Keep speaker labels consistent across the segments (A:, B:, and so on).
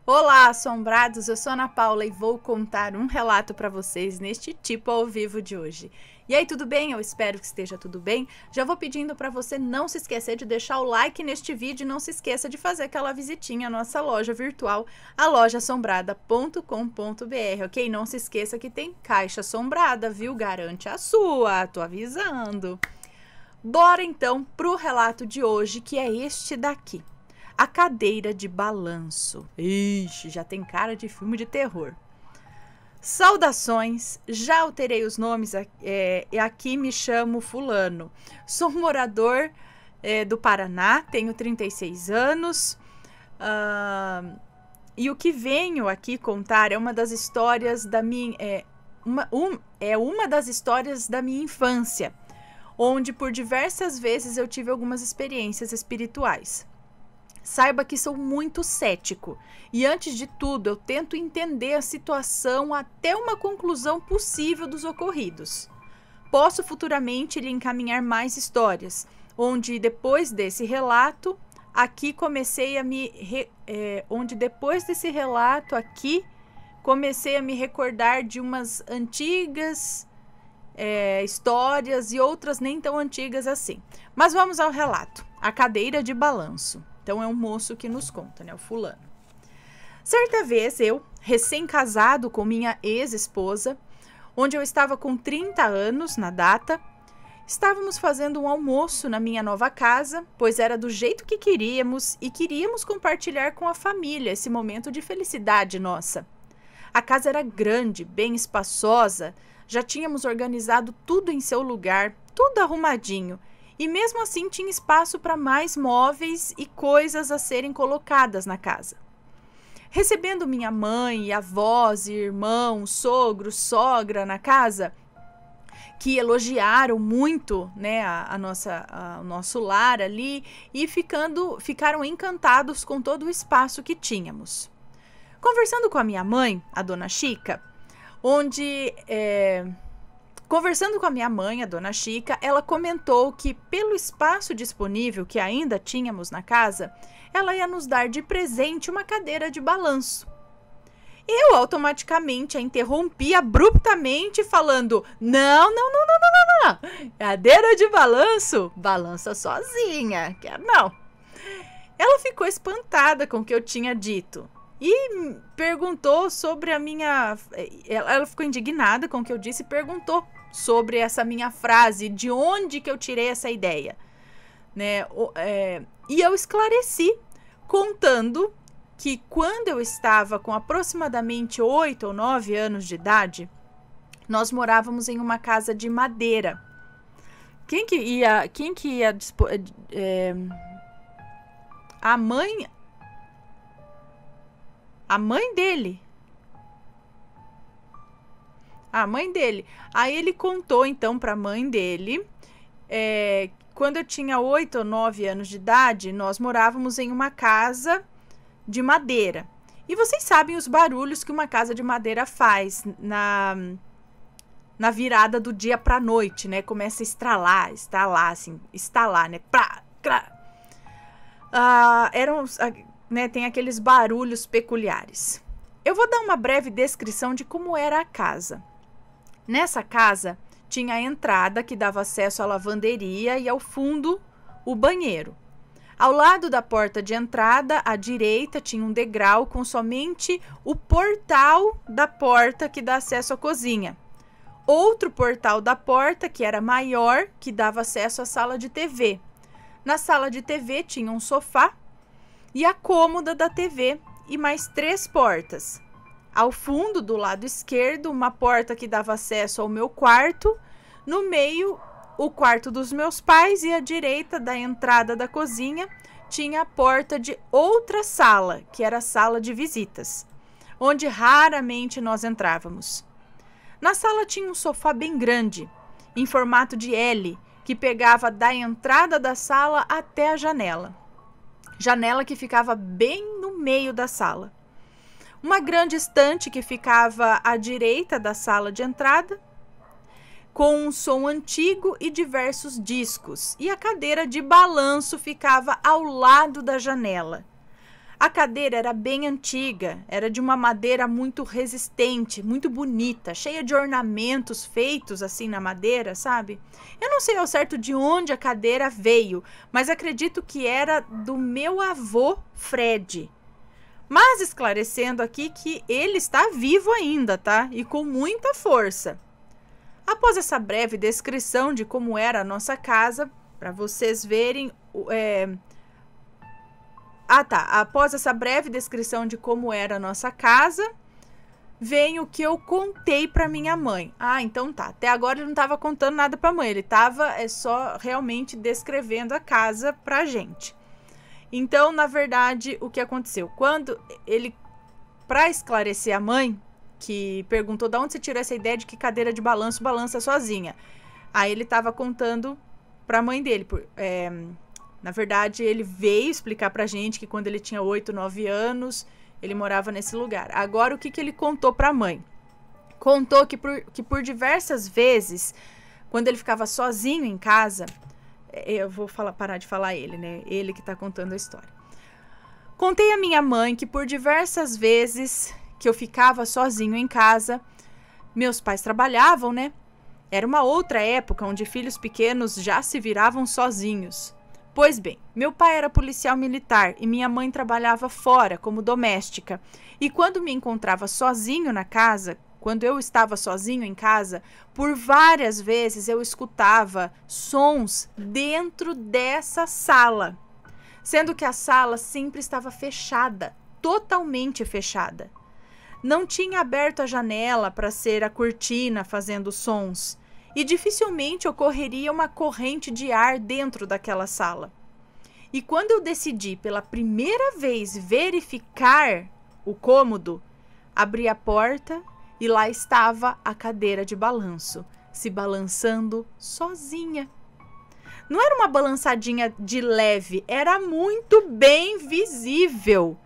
A: Olá, assombrados! Eu sou Ana Paula e vou contar um relato para vocês neste tipo ao vivo de hoje. E aí, tudo bem? Eu espero que esteja tudo bem. Já vou pedindo para você não se esquecer de deixar o like neste vídeo e não se esqueça de fazer aquela visitinha à nossa loja virtual, a lojassombrada.com.br, ok? Não se esqueça que tem caixa assombrada, viu? Garante a sua, tô avisando. Bora então pro relato de hoje, que é este daqui. A cadeira de balanço. Ixi, já tem cara de filme de terror. Saudações, já alterei os nomes, aqui me chamo fulano. Sou morador do Paraná, tenho 36 anos. E o que venho aqui contar é uma das histórias da minha... uma das histórias da minha infância, onde por diversas vezes eu tive algumas experiências espirituais. Saiba que sou muito cético e, antes de tudo, eu tento entender a situação até uma conclusão possível dos ocorridos. Posso futuramente lhe encaminhar mais histórias, onde depois desse relato, comecei a me recordar de umas antigas histórias e outras nem tão antigas assim. Mas vamos ao relato. A cadeira de balanço. Então é um moço que nos conta, né? O fulano. Certa vez eu, recém-casado com minha ex-esposa, onde eu estava com 30 anos na data, estávamos fazendo um almoço na minha nova casa, pois era do jeito que queríamos e queríamos compartilhar com a família esse momento de felicidade nossa. A casa era grande, bem espaçosa, já tínhamos organizado tudo em seu lugar, tudo arrumadinho, e mesmo assim tinha espaço para mais móveis e coisas a serem colocadas na casa. Recebendo minha mãe, avós, irmãos, sogro, sogra na casa, que elogiaram muito, né, o nosso lar ali e ficaram encantados com todo o espaço que tínhamos. Conversando com a minha mãe, a dona Chica, ela comentou que pelo espaço disponível que ainda tínhamos na casa, ela ia nos dar de presente uma cadeira de balanço. Eu automaticamente a interrompi abruptamente falando: não. Cadeira de balanço? Balança sozinha, quer não. Ela ficou espantada com o que eu tinha dito e perguntou sobre a minha... Ela ficou indignada com o que eu disse e perguntou sobre essa minha frase, de onde que eu tirei essa ideia, né? E eu esclareci, contando que quando eu estava com aproximadamente 8 ou 9 anos de idade, nós morávamos em uma casa de madeira. A mãe dele. A mãe dele. Aí ele contou então para a mãe dele, quando eu tinha 8 ou 9 anos de idade, nós morávamos em uma casa de madeira. E vocês sabem os barulhos que uma casa de madeira faz na virada do dia para a noite, né? Começa a estalar, né? Tem aqueles barulhos peculiares. Eu vou dar uma breve descrição de como era a casa. Nessa casa, tinha a entrada que dava acesso à lavanderia e ao fundo, o banheiro. Ao lado da porta de entrada, à direita, tinha um degrau com somente o portal da porta que dá acesso à cozinha. Outro portal da porta, que era maior, que dava acesso à sala de TV. Na sala de TV tinha um sofá e a cômoda da TV e mais 3 portas. Ao fundo, do lado esquerdo, uma porta que dava acesso ao meu quarto. No meio, o quarto dos meus pais, e à direita da entrada da cozinha tinha a porta de outra sala, que era a sala de visitas, onde raramente nós entrávamos. Na sala tinha um sofá bem grande, em formato de L, que pegava da entrada da sala até a janela. Janela que ficava bem no meio da sala. Uma grande estante que ficava à direita da sala de entrada, com um som antigo e diversos discos, e a cadeira de balanço ficava ao lado da janela. A cadeira era bem antiga, era de uma madeira muito resistente, muito bonita, cheia de ornamentos feitos assim na madeira, sabe? Eu não sei ao certo de onde a cadeira veio, mas acredito que era do meu avô Fred. Mas esclarecendo aqui que ele está vivo ainda, tá? E com muita força. Após essa breve descrição de como era a nossa casa, para vocês verem... Após essa breve descrição de como era a nossa casa, vem o que eu contei para minha mãe. Então tá. Até agora ele não estava contando nada para a mãe. Ele estava só realmente descrevendo a casa pra gente. Então, na verdade, o que aconteceu? Quando ele, para esclarecer a mãe, que perguntou de onde você tirou essa ideia de que cadeira de balanço balança sozinha. Aí ele estava contando para a mãe dele. Na verdade, ele veio explicar pra gente que quando ele tinha 8, 9 anos, ele morava nesse lugar. Agora, o que ele contou pra mãe? Contou que por diversas vezes, quando ele ficava sozinho em casa... Eu vou parar de falar ele, né? Ele que tá contando a história. Contei à minha mãe que por diversas vezes que eu ficava sozinho em casa, meus pais trabalhavam, né? Era uma outra época onde filhos pequenos já se viravam sozinhos. Pois bem, meu pai era policial militar e minha mãe trabalhava fora como doméstica. E quando me encontrava sozinho na casa, quando eu estava sozinho em casa, por várias vezes eu escutava sons dentro dessa sala, sendo que a sala sempre estava fechada, totalmente fechada. Não tinha aberto a janela para ser a cortina fazendo sons. E dificilmente ocorreria uma corrente de ar dentro daquela sala. E quando eu decidi pela primeira vez verificar o cômodo, abri a porta e lá estava a cadeira de balanço, se balançando sozinha. Não era uma balançadinha de leve, era muito bem visível.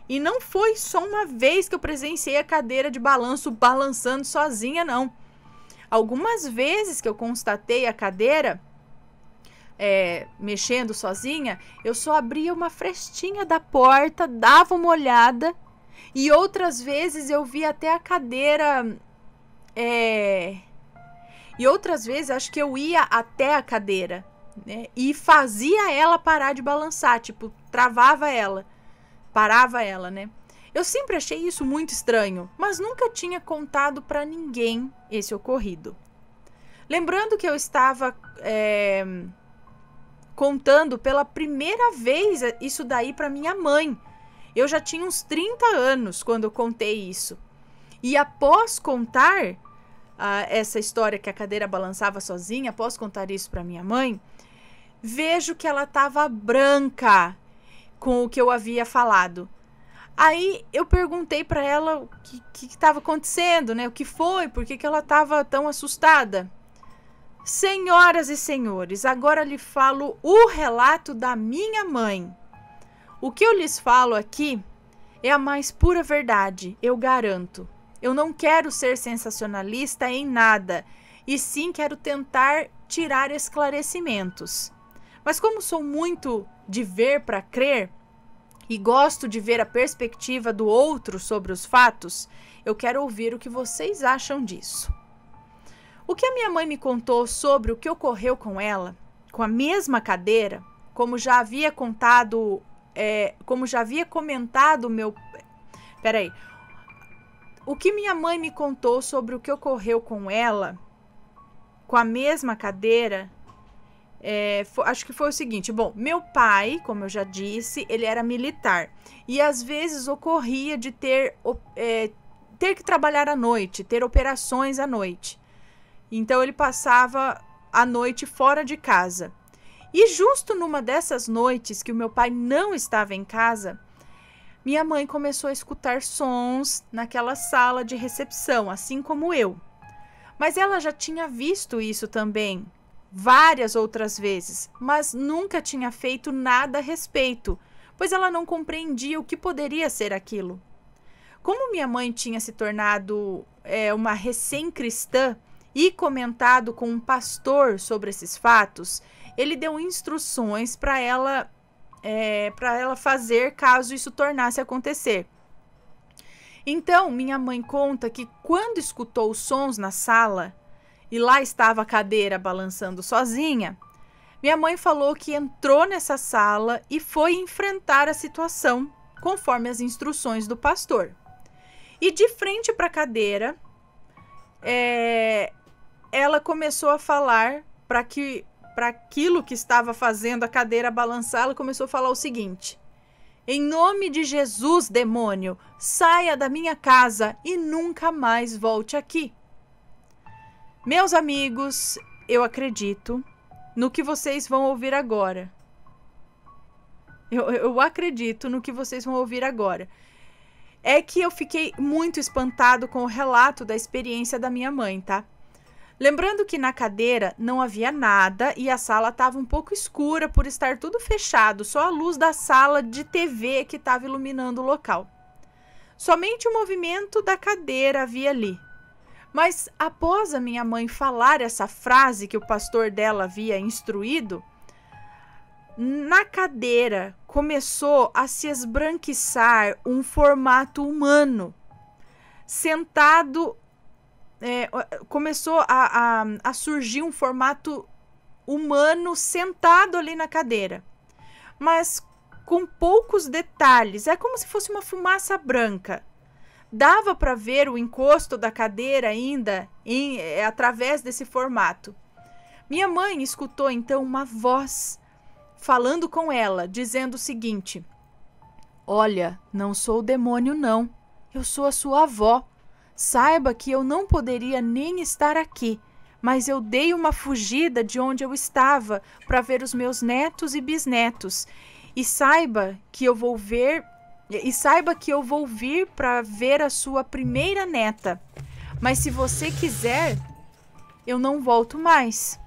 A: E não foi só uma vez que eu presenciei a cadeira de balanço balançando sozinha, não. Algumas vezes que eu constatei a cadeira mexendo sozinha, eu só abria uma frestinha da porta, dava uma olhada, e outras vezes eu via até a cadeira... E outras vezes acho que eu ia até a cadeira, né, e fazia ela parar de balançar, tipo, travava ela, parava ela, né? Eu sempre achei isso muito estranho, mas nunca tinha contado para ninguém esse ocorrido. Lembrando que eu estava contando pela primeira vez isso daí para minha mãe. Eu já tinha uns 30 anos quando eu contei isso. E após contar essa história que a cadeira balançava sozinha, após contar isso para minha mãe, vejo que ela estava branca com o que eu havia falado. Aí eu perguntei para ela o que estava acontecendo, né? O que foi? Por que ela estava tão assustada? Senhoras e senhores, agora lhe falo o relato da minha mãe. O que eu lhes falo aqui é a mais pura verdade, eu garanto. Eu não quero ser sensacionalista em nada, e sim quero tentar tirar esclarecimentos. Mas como sou muito de ver para crer, e gosto de ver a perspectiva do outro sobre os fatos, eu quero ouvir o que vocês acham disso. O que a minha mãe me contou sobre o que ocorreu com ela, com a mesma cadeira, como já havia comentado meu... Peraí. O que minha mãe me contou sobre o que ocorreu com ela, com a mesma cadeira, acho que foi o seguinte. Bom, meu pai, como eu já disse, ele era militar. E às vezes ocorria de ter que trabalhar à noite, ter operações à noite. Então ele passava a noite fora de casa. E justo numa dessas noites que o meu pai não estava em casa, minha mãe começou a escutar sons naquela sala de recepção, assim como eu. Mas ela já tinha visto isso também várias outras vezes, mas nunca tinha feito nada a respeito, pois ela não compreendia o que poderia ser aquilo. Como minha mãe tinha se tornado uma recém-cristã e comentado com um pastor sobre esses fatos, ele deu instruções para ela para ela fazer caso isso tornasse a acontecer. Então, minha mãe conta que quando escutou os sons na sala e lá estava a cadeira balançando sozinha, minha mãe falou que entrou nessa sala e foi enfrentar a situação conforme as instruções do pastor. E de frente para a cadeira, ela começou a falar para aquilo que estava fazendo a cadeira balançar, ela começou a falar o seguinte: em nome de Jesus, demônio, saia da minha casa e nunca mais volte aqui. Meus amigos, eu acredito no que vocês vão ouvir agora. Eu acredito no que vocês vão ouvir agora. É que eu fiquei muito espantado com o relato da experiência da minha mãe, tá? Lembrando que na cadeira não havia nada e a sala estava um pouco escura por estar tudo fechado, só a luz da sala de TV que estava iluminando o local. Somente o movimento da cadeira havia ali. Mas após a minha mãe falar essa frase que o pastor dela havia instruído, na cadeira começou a se esbranquiçar um formato humano. Sentado, começou a surgir um formato humano sentado ali na cadeira. Mas com poucos detalhes, é como se fosse uma fumaça branca. Dava para ver o encosto da cadeira ainda através desse formato. Minha mãe escutou então uma voz falando com ela, dizendo o seguinte: olha, não sou o demônio não, eu sou a sua avó. Saiba que eu não poderia nem estar aqui, mas eu dei uma fugida de onde eu estava para ver os meus netos e bisnetos. E saiba que eu vou vir para ver a sua primeira neta. Mas se você quiser, eu não volto mais.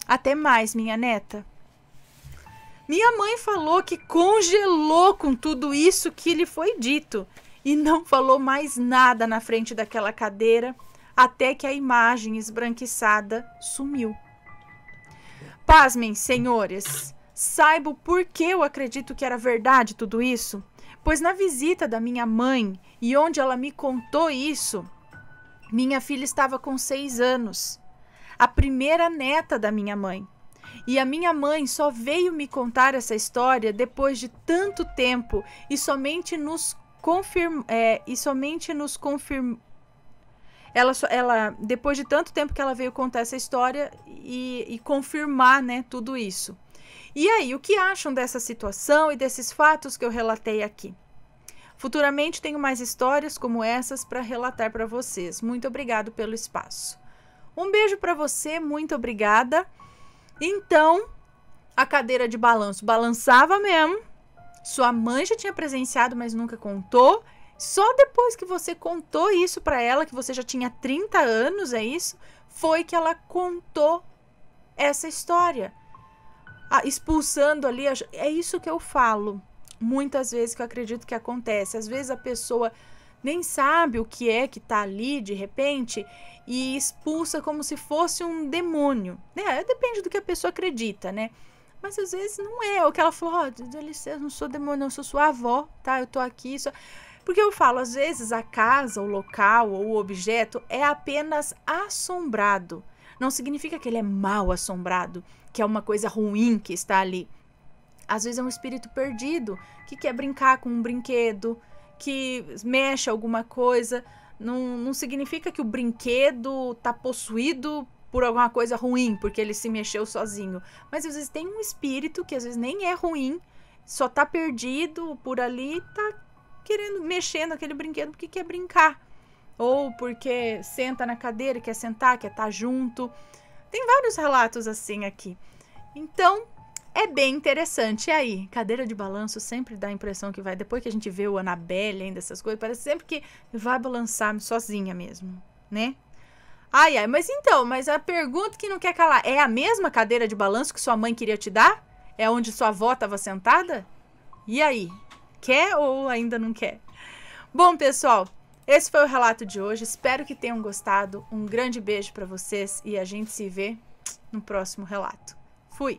A: Até mais, minha neta. Minha mãe falou que congelou com tudo isso que lhe foi dito e não falou mais nada na frente daquela cadeira até que a imagem esbranquiçada sumiu. Pasmem, senhores, saibam por que eu acredito que era verdade tudo isso? Pois na visita da minha mãe e onde ela me contou isso, minha filha estava com 6 anos, a primeira neta da minha mãe. E a minha mãe só veio me contar essa história depois de tanto tempo e somente nos confirmou. Ela depois de tanto tempo que ela veio contar essa história e confirmar, né, tudo isso. E aí, o que acham dessa situação e desses fatos que eu relatei aqui? Futuramente tenho mais histórias como essas para relatar para vocês. Muito obrigado pelo espaço. Um beijo para você, muito obrigada. Então, a cadeira de balanço balançava mesmo. Sua mãe já tinha presenciado, mas nunca contou. Só depois que você contou isso para ela, que você já tinha 30 anos, é isso? Foi que ela contou essa história. Expulsando ali, é isso que eu falo. Muitas vezes que eu acredito que acontece. Às vezes a pessoa nem sabe o que é que tá ali, de repente, e expulsa como se fosse um demônio. Depende do que a pessoa acredita, né? Mas às vezes não é. O que ela falou, dá licença, não sou demônio, não, sou sua avó, tá? Eu tô aqui, só... Porque eu falo, às vezes a casa, o local ou o objeto é apenas assombrado. Não significa que ele é mal assombrado, que é uma coisa ruim que está ali. Às vezes é um espírito perdido que quer brincar com um brinquedo, que mexe alguma coisa. Não significa que o brinquedo está possuído por alguma coisa ruim, porque ele se mexeu sozinho. Mas às vezes tem um espírito que às vezes nem é ruim, só está perdido por ali, está querendo mexer naquele brinquedo porque quer brincar. Ou porque senta na cadeira, quer sentar, quer estar junto. Tem vários relatos assim aqui. Então, é bem interessante. E aí, cadeira de balanço sempre dá a impressão que vai... Depois que a gente vê o Annabelle, ainda essas coisas, parece sempre que vai balançar sozinha mesmo, né? Ai, mas a pergunta que não quer calar, é a mesma cadeira de balanço que sua mãe queria te dar? É onde sua avó estava sentada? E aí? Quer ou ainda não quer? Bom, pessoal, esse foi o relato de hoje. Espero que tenham gostado. Um grande beijo para vocês e a gente se vê no próximo relato. Fui!